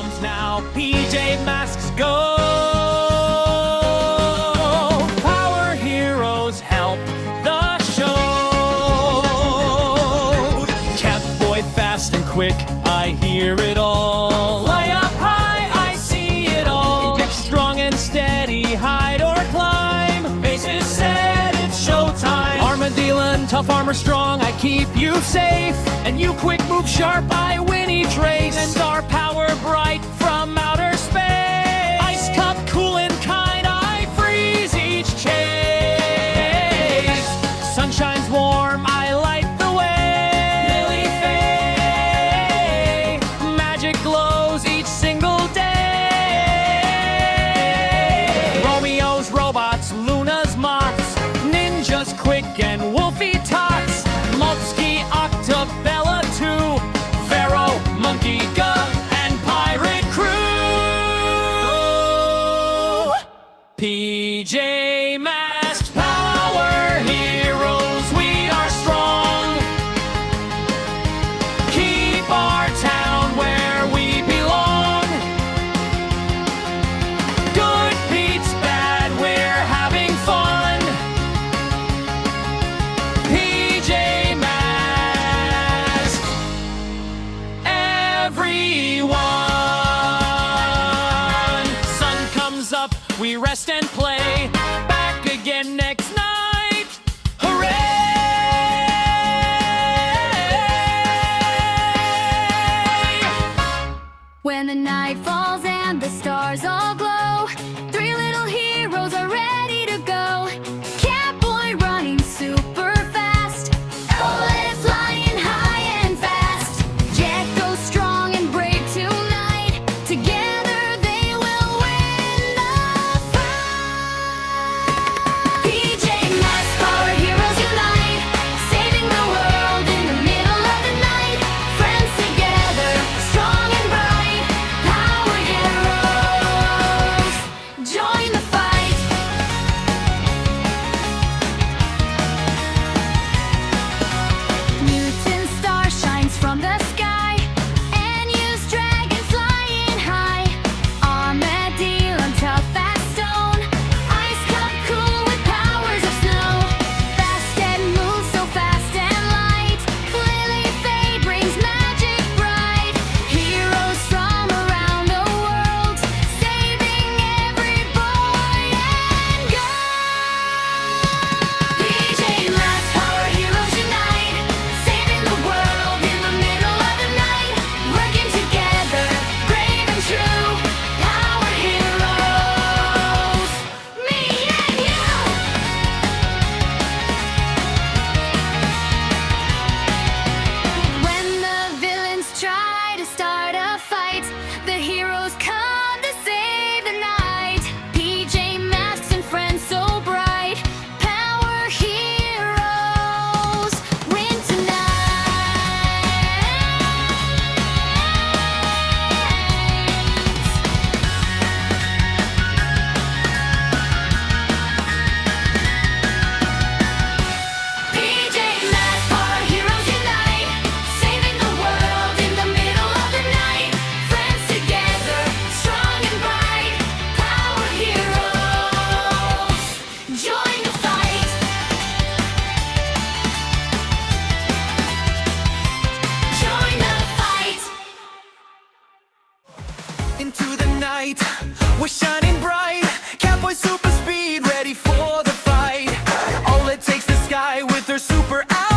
Transforms now. PJ Masks go. Power heroes help the show. Catboy fast and quick, I hear it all. Way up high, I see it all. Get strong and steady, hide or climb. Faces set, it's showtime. Armadillo, tough armor strong, I keep you safe. And you quick move sharp, I Winnie trace. And our power bright from outer space. Ice cup cool and kind, I freeze each chase. Sun shines warm, I light the way. Lily Faye, magic glows each single day. Romeo's robots, Luna's moths, ninjas quick and wolfy tots. Multsky, Octabella too, Pharaoh, Monkey, Gup, and Pirate Crew. PJ Masks, power heroes, we are strong. Keep our town where we belong. Good beats bad, we're having fun. PJ Masks, everyone. Sun comes up, we rest and play. Back again next night. Hooray! When the night falls and the stars all glow, three little heroes are ready to go. Catboy running super fast, Owlette flying high and fast. Gekko strong and brave tonight, together they will win the fight. PJ Masks, power heroes unite, saving the world in the middle of the night. Friends together, strong and bright, power heroes, join the fight. Mutant star shines from the sky, and use dragon flying high. Armadillo tough as stone, ice cup cool with powers of snow. Fast and moves so fast and light, Lily Faye brings magic bright. Heroes from around the world, saving every boy and girl. PJ Masks, power heroes unite, saving the world in the middle of the night. Working together, brave and true, power heroes, me and you. When the villains try to start a fight, the heroes come to save the night. PJ Masks and friends so bright, power heroes win tonight. PJ Masks, power heroes unite, saving the world in the middle of the night. Friends together, strong and bright, power heroes, join the fight. Join the fight. Into the night, we're shining bright. Catboy super speed, ready for the fight. Owlette takes the sky with her super out.